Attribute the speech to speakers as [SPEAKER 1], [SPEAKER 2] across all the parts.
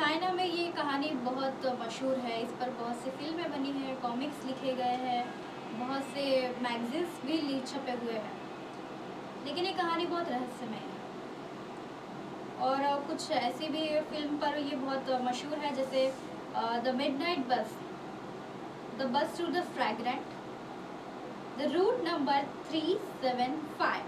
[SPEAKER 1] China में ये कहानी बहुत मशहूर है। इस पर बहुत सी फिल्में बनी हैं, कॉमिक्स लिखे गए हैं, बहुत से मैगजीन्स भी छपे हुए हैं। लेकिन ये कहानी बहुत रहस्यमय है। और कुछ ऐसी भी फिल्म पर ये बहुत मशहूर है, जैसे the midnight bus, the bus to the fragrant, the route number 375।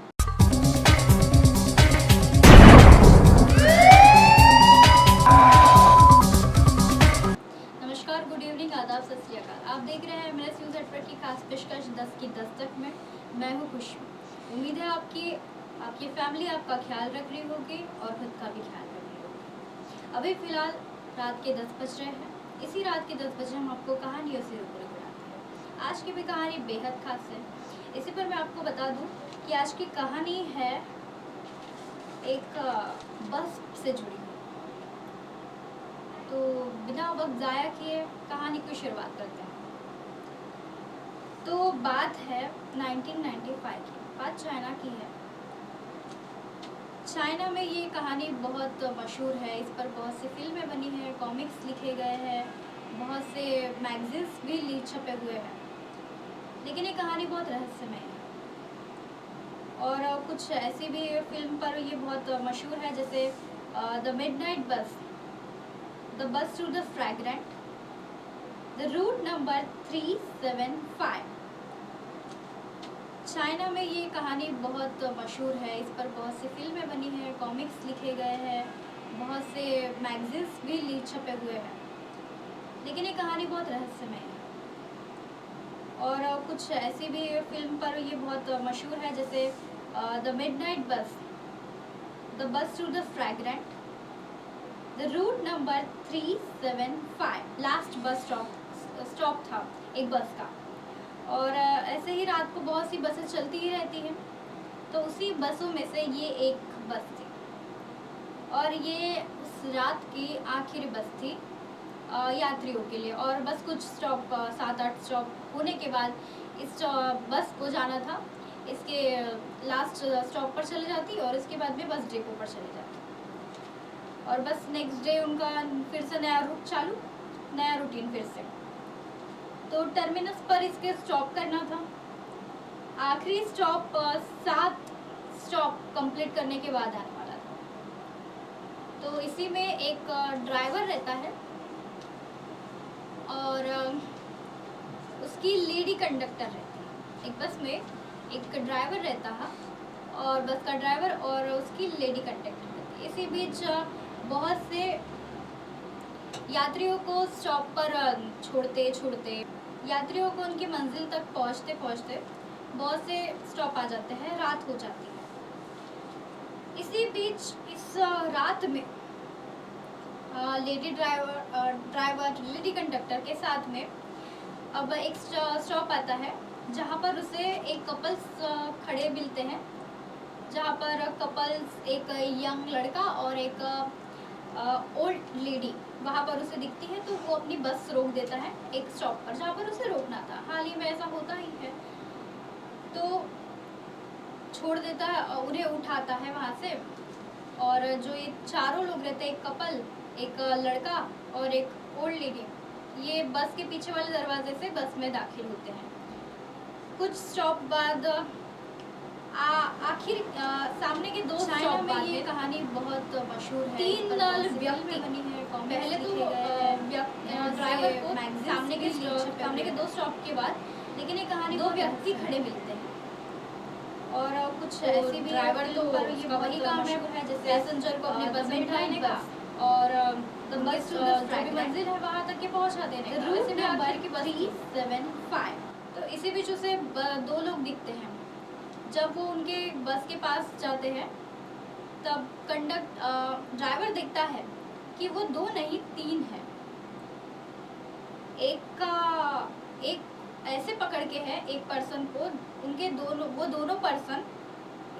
[SPEAKER 1] नमस्कार, गुड इवनिंग, आदाब, सत श्री अकाल। आप देख रहे हैं मेरे न्यूज़ नेटवर्क की खास पेशकश 10 की दस्तक में। मैं हूँ खुशी। उम्मीद है आपकी फैमिली आपका ख्याल रख रही होगी और खुद का भी ख्याल रख रही होगी। अभी फिलहाल रात के 10 बज रहे हैं। इसी रात के 10 बजे हम आपको कहानियों से रूबरू कराते हैं। आज की भी कहानी बेहद खास है। इसी पर मैं आपको बता दूं कि आज की कहानी है एक बस से जुड़ी। तो बिना वक्त ज़ाया किए कहानी की शुरुआत करते हैं। तो बात है 1995 की। बात चाइना की है। चाइना में ये कहानी बहुत मशहूर है। इस पर बहुत सी फिल्में बनी हैं, कॉमिक्स लिखे गए हैं, बहुत से मैगजीन्स भी छपे हुए हैं। लेकिन ये कहानी बहुत रहस्यमय है। और कुछ ऐसी भी फिल्म पर ये बहुत मशहूर है, जैसे the midnight bus, the bus to the fragrant, the route number 375। China में ये कहानी बहुत मशहूर है। इस पर बहुत सी फिल्में बनी हैं, कॉमिक्स लिखे गए हैं, बहुत से मैगजीन्स भी छपे हुए हैं। लेकिन ये कहानी बहुत रहस्यमय है। और कुछ ऐसी भी फिल्म पर ये बहुत मशहूर है, जैसे the midnight bus, the bus to the fragrant, the route number 375। Last bus stop था एक बस का। और ऐसे ही रात को बहुत सी बसें चलती ही रहती हैं। तो उसी बसों में से ये एक बस थी और ये उस रात की आखिरी बस थी यात्रियों के लिए। और बस कुछ स्टॉप 7-8 स्टॉप होने के बाद इस बस को जाना था, इसके लास्ट स्टॉप पर चले जाती और इसके बाद भी बस डिपो पर चले जाती। और बस नेक्स्ट डे उनका फिर से नया रूट चालू, नया रूटीन फिर से। तो टर्मिनस पर इसके स्टॉप करना था। आखिरी स्टॉप 7 स्टॉप कंप्लीट करने के बाद आने वाला था। तो इसी में एक ड्राइवर रहता है और उसकी लेडी कंडक्टर रहती है। एक बस में एक ड्राइवर रहता है और बस का ड्राइवर और उसकी लेडी कंडक्टर रहती है। इसी बीच बहुत से यात्रियों को स्टॉप पर छोड़ते यात्रियों को उनकी मंजिल तक पहुंचते बहुत से स्टॉप आ जाते हैं, रात हो जाती है। इसी बीच इस रात में लेडी कंडक्टर के साथ में अब एक स्टॉप आता है, जहां पर उसे एक कपल्स खड़े मिलते हैं, जहां पर कपल्स, एक यंग लड़का और एक ओल्ड लेडी वहाँ पर उसे दिखती है। तो वो अपनी बस रोक देता है एक स्टॉप पर, जहाँ पर उसे रोकना था। हाल ही में ऐसा होता ही है। तो छोड़ देता है और उन्हें उठाता है वहाँ से। और जो ये चारों लोग रहते हैं, एक कपल, एक लड़का और एक ओल्ड लेडी, ये बस के पीछे वाले दरवाजे से बस में दाखिल होते हैं। कुछ स्टॉप बाद आखिर सामने के 2 स्टॉप में ये कहानी बहुत मशहूर है। 3 व्यक्ति बनी है, पहले तो ड्राइवर को सामने के 2 स्टॉप के बाद, लेकिन ये कहानी 2 व्यक्ति खड़े मिलते हैं। और कुछ ऐसी भी ड्राइवर तो वही काम है, जैसे पैसेंजर को अपने बस में बिठाने का और बस जो भी मंजिल है वहाँ तक के पहुँचा देने का। वैसे भी आखिर की बस 375। तो इसी बीच उसे 2 लोग दिखते हैं। जब वो उनके बस के पास जाते हैं तब ड्राइवर देखता है कि वो 2 नहीं 3 है। एक ऐसे पकड़ के है एक पर्सन को, वो दोनों पर्सन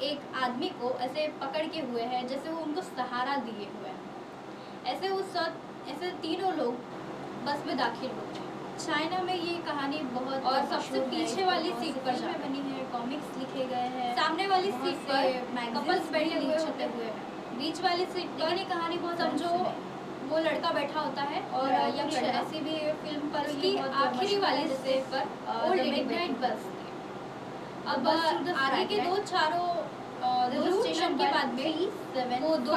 [SPEAKER 1] एक आदमी को ऐसे पकड़ के हुए हैं, जैसे वो उनको सहारा दिए हुए हैं। ऐसे तीनों लोग बस में दाखिल होते हैं। चाइना में ये कहानी बहुत और सबसे पीछे वाली सीट पर बनी है, कॉमिक्स लिखे गए हैं। सामने वाली सीट पर कपल्स बैठे हुए हैं, बीच वाली सीट पर ये कहानी बहुत समझो वो लड़का बैठा होता है और यंग लड़का, ऐसी भी फिल्म पर उसकी आखिरी वाली जैसे पर ओल्ड मिडनाइट बस। अब आगे के दो चारों दो स्टेशन के बाद में वो दो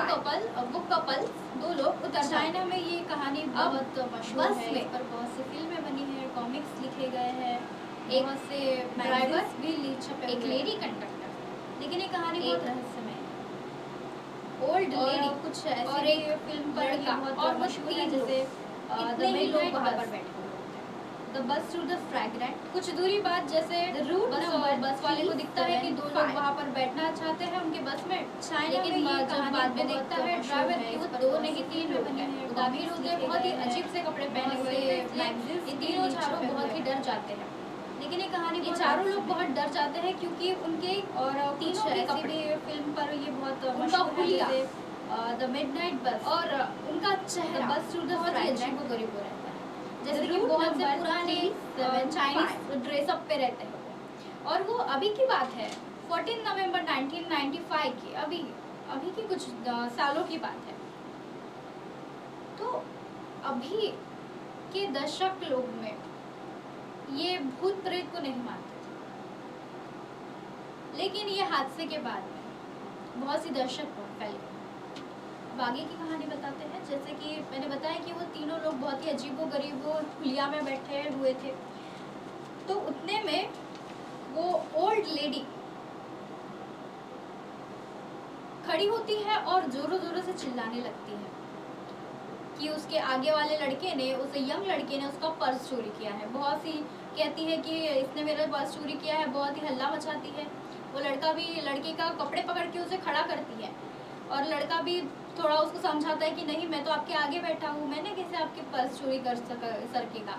[SPEAKER 1] लोग उतर। चाइना में ये कहानी बहुत मशहूर है, इस पर बहुत सी फिल्में बनी हैं, कॉमिक्स लिखे गए हैं, बहुत से ड्राइवर भी छपे, एक लेडी कंडक्टर। लेकिन ये कहानी बहुत रहस्यमय है। ओल्ड लेडी कुछ ऐसी और एक फिल्म पर बहुत मशहूर है, जैसे इतने ही लोग वहाँ पर बैठे the bus to the fragrant. कुछ दूरी बाद जैसे बस वाले को दिखता है कि दो लोग वहाँ पर बैठना चाहते हैं उनके बस में, लेकिन जब बाद में देखता है ड्राइवर की वो दो नहीं तीन लोग हैं, दामी लोग हैं, बहुत ही अजीब से कपड़े पहने हुए हैं। ये तीनों चारों बहुत ही डर जाते हैं। लेकिन ये कहानी ये चारों लोग बहुत डर जाते हैं क्योंकि उनके और तीनों के कपड़े फिल्म पर ये बहुत मशहूर है, द मिडनाइट बस, और उनका चेहरा बस टू द बहुत ही अजीबोगरीब रहता है, जैसे कि बहुत से पुराने चाइनीज ड्रेसअप पे रहते हैं। और वो अभी की बात है 14 नवंबर 1995 की, अभी की कुछ सालों की बात है। तो अभी के दशक लोग में ये भूत प्रेत को नहीं मानते थे, लेकिन ये हादसे के बाद में बहुत सी दहशत फैल गई। अब आगे की कहानी बताते हैं। जैसे कि मैंने बताया कि वो तीनों लोग बहुत ही अजीबो-गरीब हुलिया में बैठे हुए थे, तो उतने में वो ओल्ड लेडी खड़ी होती है और जोरों जोरों से चिल्लाने लगती है कि उसके आगे वाले लड़के ने, उस यंग लड़के ने उसका पर्स चोरी किया है। बहुत सी कहती है कि इसने मेरा पर्स चोरी किया है, बहुत ही हल्ला मचाती है। वो लड़का भी लड़के का कपड़े पकड़ के उसे खड़ा करती है और लड़का भी थोड़ा उसको समझाता है कि नहीं, मैं तो आपके आगे बैठा हूँ, मैंने कैसे आपके पर्स चोरी कर सकेगा।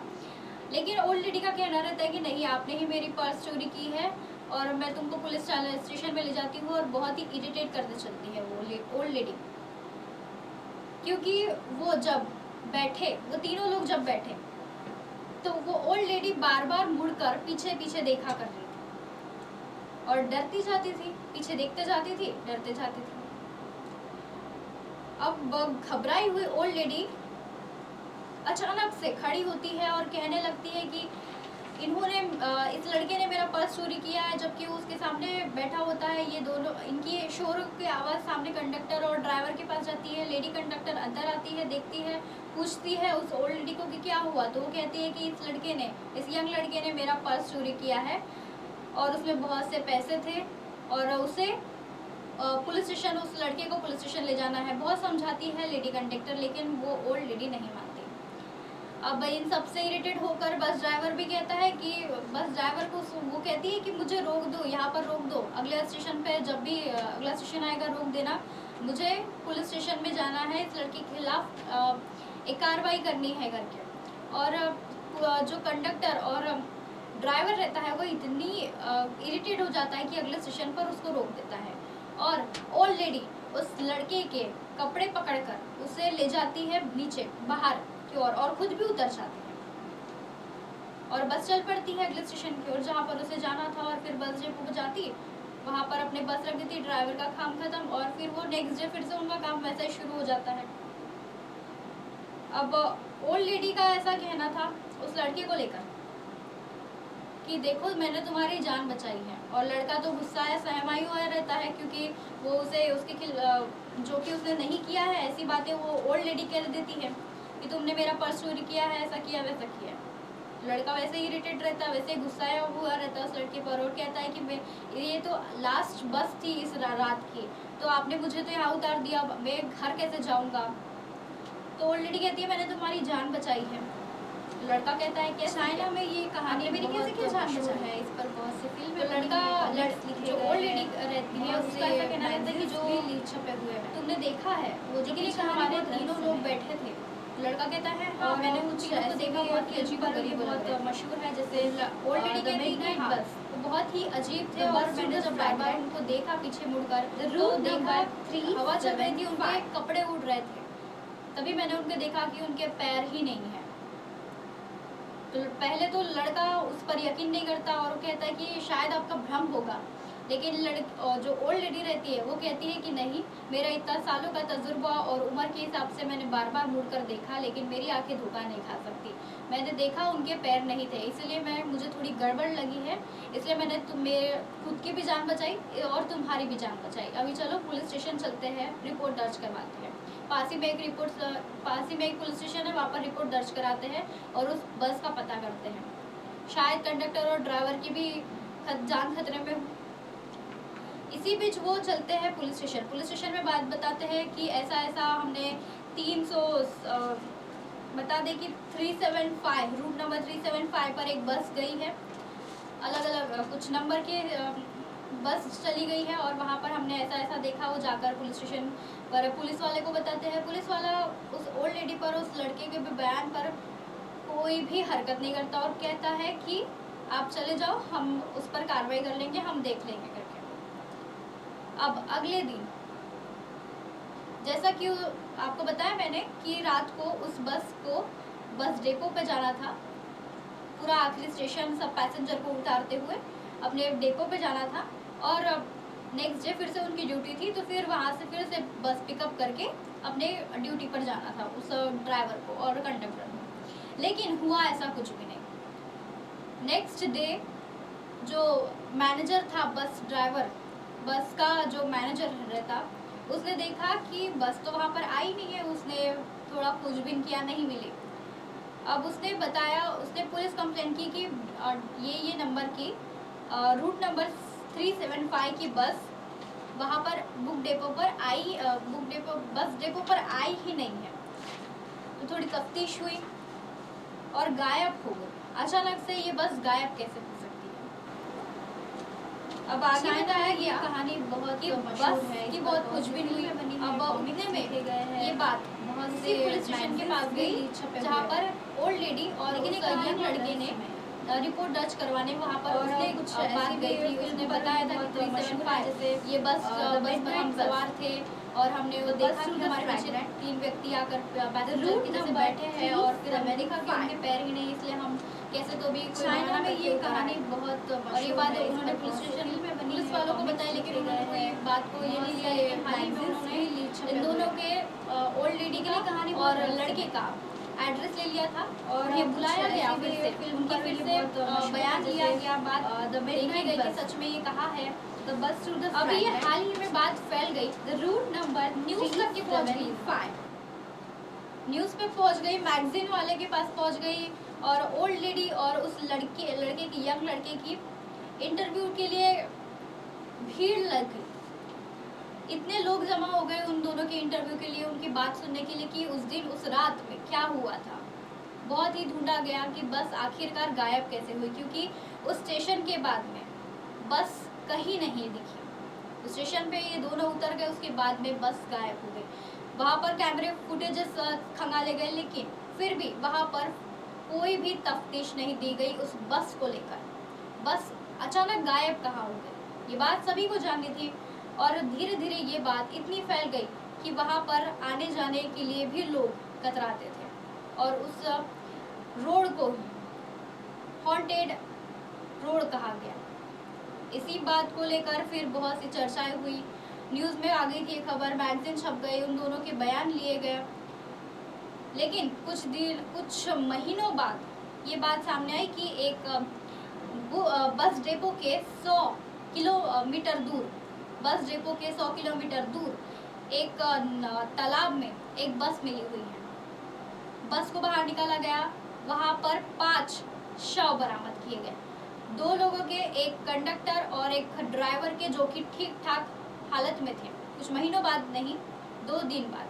[SPEAKER 1] लेकिन ओल्ड लेडी का कहना रहता है कि नहीं, आपने ही मेरी पर्स चोरी की है और मैं तुमको पुलिस स्टेशन में ले जाती हूँ। और बहुत ही इरिटेट करते चलती है वो ओल्ड लेडी, क्योंकि वो जब बैठे, वो तीनों लोग जब बैठे तो वो ओल्ड लेडी बार बार मुड़कर पीछे पीछे देखा कर रही थी और डरती जाती थी, पीछे देखते जाती थी, डरते जाती थी। अब घबराई हुई ओल्ड लेडी अचानक से खड़ी होती है और कहने लगती है कि इन्होंने इस लड़के ने मेरा पर्स चोरी किया है, जबकि वो उसके सामने बैठा होता है। ये दोनों, इनकी शोर की आवाज़ सामने कंडक्टर और ड्राइवर के पास जाती है। लेडी कंडक्टर अंदर आती है, देखती है, पूछती है उस ओल्ड लेडी को कि क्या हुआ। तो वो कहती है कि इस लड़के ने, इस यंग लड़के ने मेरा पर्स चोरी किया है और उसमें बहुत से पैसे थे और उसे पुलिस स्टेशन, उस लड़के को पुलिस स्टेशन ले जाना है। बहुत समझाती है लेडी कंडक्टर, लेकिन वो ओल्ड लेडी नहीं मानती। अब इन सब से इरिटेट होकर बस ड्राइवर भी कहता है कि बस ड्राइवर को वो कहती है कि मुझे रोक दो, यहाँ पर रोक दो, अगले स्टेशन पे जब भी अगला स्टेशन आएगा रोक देना, मुझे पुलिस स्टेशन में जाना है, इस लड़के के खिलाफ एक कार्रवाई करनी है करके। और जो कंडक्टर और ड्राइवर रहता है वो इतनी इरिटेट हो जाता है कि अगले स्टेशन पर उसको रोक देता है और ओल्ड लेडी उस लड़के के कपड़े पकड़कर उसे ले जाती है नीचे बाहर की ओर और खुद भी उतर जाती है और बस चल पड़ती है अगले स्टेशन की ओर जहाँ पर उसे जाना था। और फिर बस जब वो जाती वहाँ पर अपने बस रख देती, ड्राइवर का काम खत्म और फिर वो नेक्स्ट डे फिर से उनका काम वैसा ही शुरू हो जाता है। अब ओल्ड लेडी का ऐसा कहना था उस लड़के को लेकर कि देखो, मैंने तुम्हारी जान बचाई है। और लड़का तो गुस्सा है, सहमाई हुआ रहता है, क्योंकि वो उसे उसके जो कि उसने नहीं किया है ऐसी बातें वो ओल्ड लेडी कह देती है कि तुमने मेरा पर्स चोरी किया है, ऐसा किया वैसा किया। लड़का वैसे ही इरिटेट रहता है, वैसे ही गुस्सा हुआ रहता है उस लड़के पर और कहता है कि मैं, ये तो लास्ट बस थी इस रात की, तो आपने मुझे तो यहाँ उतार दिया, मैं घर कैसे जाऊँगा। तो ओल्ड लेडी कहती है मैंने तुम्हारी जान बचाई है। लड़का कहता है कि चाइना में ये कहानी मेरी कैसे क्या जान बचाई है, इस पर बहुत सी फिल्म। तो लड़का जो ओल्ड लेडी रहती है उसका ऐसा कहना रहता है कि जो छपे हुए हैं तुमने देखा है, वो जो कि हमारे तीनों लोग बैठे थे। लड़का कहता है हाँ, मैंने कुछ चीज़ों को देखा, बहुत ही अजीब गरीब, बहुत मशहूर है। जैसे ओल्ड लेडी कहती है हाँ, बस बहुत ही अजीब थे और मैंने जब बार बार उनको देखा पीछे मुड़कर तो देखा हवा चल रही थी, उनके कपड़े उड़ रहे थे, तभी मैंने उनके देखा कि उनके पैर ही नहीं है। तो पहले तो लड़का उस पर यकीन नहीं करता और वो कहता है कि शायद आपका भ्रम होगा, लेकिन और जो ओल्ड लेडी रहती है वो कहती है कि नहीं, मेरा इतना सालों का तजुर्बा और उम्र के हिसाब से मैंने बार बार मुड़ कर देखा, लेकिन मेरी आंखें धोखा नहीं खा सकती। मैंने देखा उनके पैर नहीं थे, इसलिए मुझे थोड़ी गड़बड़ लगी है, इसलिए मैंने मेरे खुद की भी जान बचाई और तुम्हारी भी जान बचाई। अभी चलो पुलिस स्टेशन चलते हैं, रिपोर्ट दर्ज करवाते हैं। पास ही में एक पुलिस स्टेशन है, वहाँ पर रिपोर्ट दर्ज कराते हैं और उस बस का पता करते हैं। शायद कंडक्टर और ड्राइवर की भी जान खतरे में। इसी बीच वो चलते हैं पुलिस स्टेशन में बात बताते हैं कि ऐसा ऐसा हमने 300 बता दें कि 375 रूट नंबर 375 पर एक बस गई है, अलग अलग कुछ नंबर के बस चली गई है और वहाँ पर हमने ऐसा ऐसा देखा। वो जाकर पुलिस स्टेशन पर पुलिस वाले को बताते हैं। पुलिस वाला उस ओल्ड लेडी पर, उस लड़के के बयान पर कोई भी हरकत नहीं करता और कहता है कि आप चले जाओ, हम उस पर कार्रवाई कर लेंगे, हम देख लेंगे करके। अब अगले दिन, जैसा कि आपको बताया मैंने कि रात को उस बस को बस डेपो पे जाना था, पूरा आखिरी स्टेशन सब पैसेंजर को उतारते हुए अपने डेपो पे जाना था और नेक्स्ट डे फिर से उनकी ड्यूटी थी, तो फिर वहाँ से फिर से बस पिकअप करके अपने ड्यूटी पर जाना था उस ड्राइवर को और कंडक्टर को। लेकिन हुआ ऐसा कुछ भी नहीं। नेक्स्ट डे जो मैनेजर था, बस का जो मैनेजर रहता, उसने देखा कि बस तो वहाँ पर आई नहीं है। उसने थोड़ा खोजबीन किया, नहीं मिली। अब उसने पुलिस कंप्लेंट की कि ये नंबर की रूट नंबर 375 की बस वहाँ पर बस डेपो पर आई ही नहीं है। तो थोड़ी तफ्तीश हुई और गायब हो गई। अचानक से ये बस गायब कैसे हो सकती है? अब आगे बताया ये कहानी बहुत मशहूर है कि बहुत खोजबीन हुई। अब उतने में ये बात बहुत से पुलिस स्टेशन के पास गई जहाँ पर ओल्ड लेडी और एक यंग लड़के ने रिपोर्ट दर्ज करवाने वहाँ पर उसने कुछ बात गई थी। उसने बताया था कि 375 ये बस पर हम सवार थे और हमने वो देखा कि हमारे पीछे 3 व्यक्ति आकर पैसेंजर की तरह बैठे हैं और फिर हमें देखा कि उनके पैर ही नहीं, इसलिए हम कैसे तो भी चाइना में ये कहानी बहुत। और ये बात उन्होंने पुलिस वालों को बताई, लेकिन उन्होंने बात को ये नहीं लिया। हाल ही में उन्होंने इन दोनों के ओल्ड लेडी के लिए कहानी और लड़के का एड्रेस ले लिया था और ये बुलाया गया, फिर से उनकी फिर से बयान लिया गया, बात देखी गई कि सच में ये कहा है। अभी ये हाल ही में बात फैल गई, द रूट नंबर न्यूज़ तक की पहुंच गई, न्यूज़ पे पहुंच गई, मैगजीन वाले के पास पहुंच गई और ओल्ड लेडी और उस लड़के की यंग लड़के की इंटरव्यू के लिए भीड़ लग गई। इतने लोग जमा हो गए उन दोनों के इंटरव्यू के लिए, उनकी बात सुनने के लिए कि उस दिन उस रात में क्या हुआ था। बहुत ही ढूंढा गया कि बस आखिरकार गायब कैसे हुई, क्योंकि उस स्टेशन के बाद में बस कहीं नहीं दिखी। उस स्टेशन पे ये दोनों उतर गए, उसके बाद में बस गायब हो गई। वहाँ पर कैमरे फुटेजेस खंगाले गए, लेकिन फिर भी वहाँ पर कोई भी तफ्तीश नहीं दी गई उस बस को लेकर। बस अचानक गायब कहाँ हो गई, ये बात सभी को जाननी थी और धीरे धीरे ये बात इतनी फैल गई कि वहाँ पर आने जाने के लिए भी लोग कतराते थे और उस रोड को हॉन्टेड रोड कहा गया। इसी बात को लेकर फिर बहुत सी चर्चाएं हुई, न्यूज़ में आ गई थी खबर, मैगजीन छप गई, उन दोनों के बयान लिए गए। लेकिन कुछ महीनों बाद ये बात सामने आई कि एक बस डेपो के 100 किलोमीटर दूर एक तालाब में एक बस मिली हुई है। बस को बाहर निकाला गया, वहाँ पर 5 शव बरामद किए गए, 2 लोगों के, एक कंडक्टर और एक ड्राइवर के, जो कि ठीक ठाक हालत में थे। कुछ महीनों बाद नहीं, 2 दिन बाद,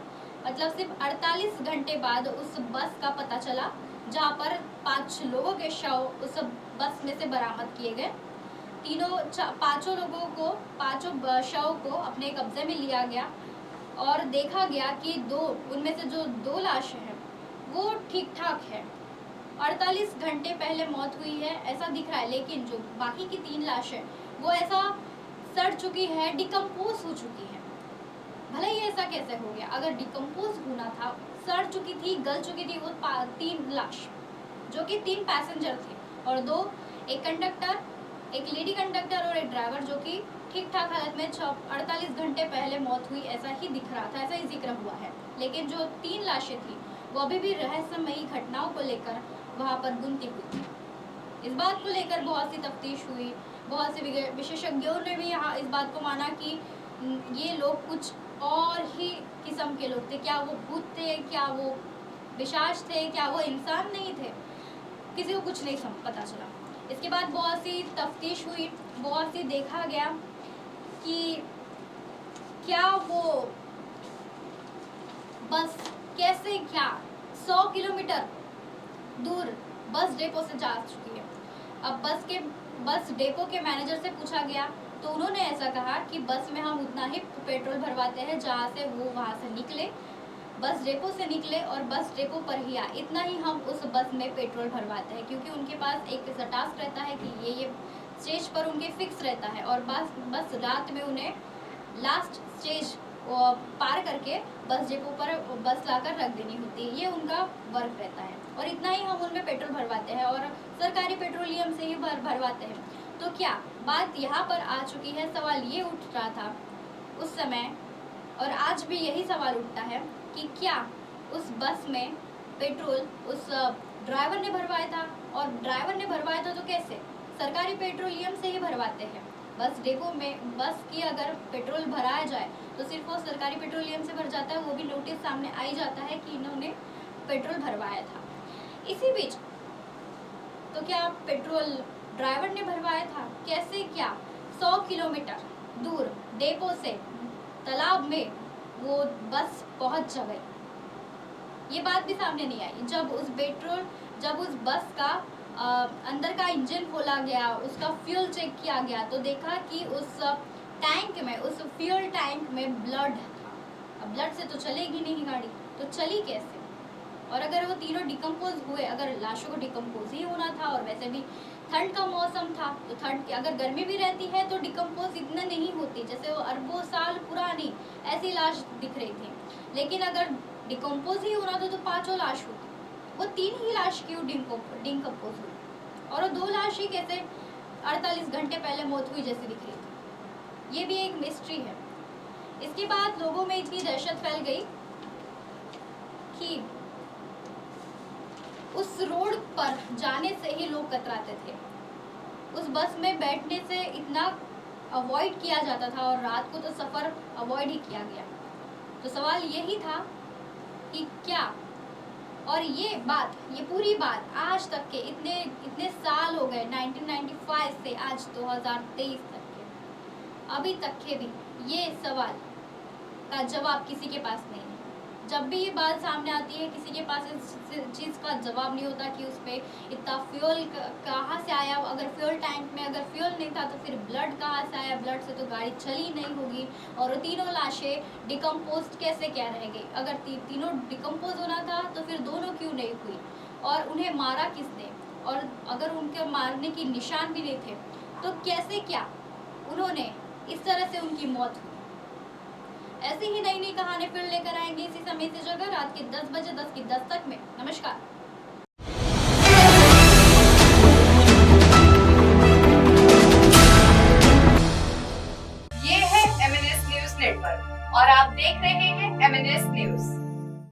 [SPEAKER 1] मतलब सिर्फ 48 घंटे बाद उस बस का पता चला, जहाँ पर 5 लोगों के शव उस बस में से बरामद किए गए। पांचों शव को अपने कब्जे में लिया गया और देखा गया कि उनमें से जो 2 लाशें हैं वो ठीक ठाक है। 48 घंटे पहले मौत हुई है ऐसा दिख रहा है, लेकिन जो बाकी की 3 लाशें वो ऐसा सड़ चुकी है, डिकम्पोज हो चुकी है। भले ही ऐसा कैसे हो गया, अगर डिकम्पोज होना था, सड़ चुकी थी, गल चुकी थी वो 3 लाश, जो कि 3 पैसेंजर थे और 2, एक कंडक्टर, एक लेडी कंडक्टर और एक ड्राइवर जो कि ठीक ठाक हालत में 48 घंटे पहले मौत हुई ऐसा ही दिख रहा था, ऐसा ही जिक्र हुआ है। लेकिन जो 3 लाशें थी वो अभी भी रहस्यमयी घटनाओं को लेकर वहाँ पर गुमती हुई थी। इस बात को लेकर बहुत सी तफ्तीश हुई, बहुत से विशेषज्ञों ने भी यहाँ इस बात को माना कि ये लोग कुछ और ही किस्म के लोग थे। क्या वो भूत थे, क्या वो पिशाच थे, क्या वो इंसान नहीं थे, किसी को कुछ नहीं पता चला। इसके बाद बहुत सी तफ्तीश हुई, बहुत सी देखा गया कि क्या वो बस कैसे, क्या 100 किलोमीटर दूर बस डेपो से जा चुकी है। अब बस डेपो के मैनेजर से पूछा गया तो उन्होंने ऐसा कहा कि बस में हम उतना ही पेट्रोल भरवाते हैं जहाँ से वो वहाँ से निकले, बस डेपो से निकले और बस डेपो पर ही आए, इतना ही हम उस बस में पेट्रोल भरवाते हैं। क्योंकि उनके पास एक ऐसा टास्क रहता है कि ये स्टेज पर उनके फिक्स रहता है और बस रात में उन्हें लास्ट स्टेज पार करके बस डेपो पर बस लाकर रख देनी होती है, ये उनका वर्क रहता है। और इतना ही हम उनमें पेट्रोल भरवाते हैं और सरकारी पेट्रोलियम से ही भरवाते हैं। तो क्या बात यहाँ पर आ चुकी है, सवाल ये उठ रहा था उस समय और आज भी यही सवाल उठता है कि क्या उस बस में पेट्रोल उस ड्राइवर ने भरवाया था, और ड्राइवर ने भरवाया था तो कैसे? सरकारी पेट्रोलियम से ही भरवाते हैं। बस डेपो में बस की अगर पेट्रोल भराया जाए तो सिर्फ वो सरकारी पेट्रोलियम से भर जाता है, वो भी नोटिस सामने आ ही जाता है कि इन्होंने पेट्रोल भरवाया था। इसी बीच तो क्या पेट्रोल ड्राइवर ने भरवाया था? कैसे, क्या 100 किलोमीटर दूर डेपो से तालाब में वो बस पहुंच गई? ये बात भी सामने नहीं आई। जब उस बस का अंदर का इंजन खोला गया, उसका फ्यूल चेक किया गया तो देखा कि उस टैंक में, उस फ्यूल टैंक में ब्लड था। अब ब्लड से तो चलेगी नहीं गाड़ी, तो चली कैसे? और अगर वो तीनों डिकम्पोज हुए, अगर लाशों को डिकम्पोज ही होना था और वैसे भी ठंड का मौसम था तो ठंड, अगर गर्मी भी रहती है तो डिकम्पोज इतना नहीं होती, जैसे वो अरबों साल पुरानी ऐसी लाश दिख रही थी। लेकिन अगर डिकम्पोज ही होना था तो 5 लाश होती, वो 3 ही लाश क्यों डिकम्पोज हुई? और वो 2 लाश ही कैसे 48 घंटे पहले मौत हुई जैसी दिख रही थी? ये भी एक मिस्ट्री है। इसके बाद लोगों में इतनी दहशत फैल गई कि उस रोड पर जाने से ही लोग कतराते थे, उस बस में बैठने से इतना अवॉइड किया जाता था और रात को तो सफ़र अवॉइड ही किया गया। तो सवाल यही था कि क्या, और ये पूरी बात आज तक के इतने साल हो गए, 1995 से आज 2023 तक के, अभी तक के भी ये सवाल का जवाब किसी के पास नहीं है। जब भी ये बात सामने आती है किसी के पास इस चीज़ का जवाब नहीं होता कि उस पर इतना फ्यूल कहाँ से आया, अगर फ्यूल टैंक में अगर फ्यूल नहीं था तो फिर ब्लड कहाँ से आया, ब्लड से तो गाड़ी चली नहीं होगी, और वो तीनों लाशें डिकम्पोज कैसे क्या रह गई? अगर तीनों डिकम्पोज होना था तो फिर दोनों क्यों नहीं हुई, और उन्हें मारा किसने? और अगर उनके मारने की निशान भी नहीं थे तो कैसे क्या उन्होंने इस तरह से उनकी मौत हुई? ऐसी ही नई नई कहानी फिर लेकर आएंगे इसी समय इसी जगह रात के 10 बजे 10 की 10 तक में। नमस्कार।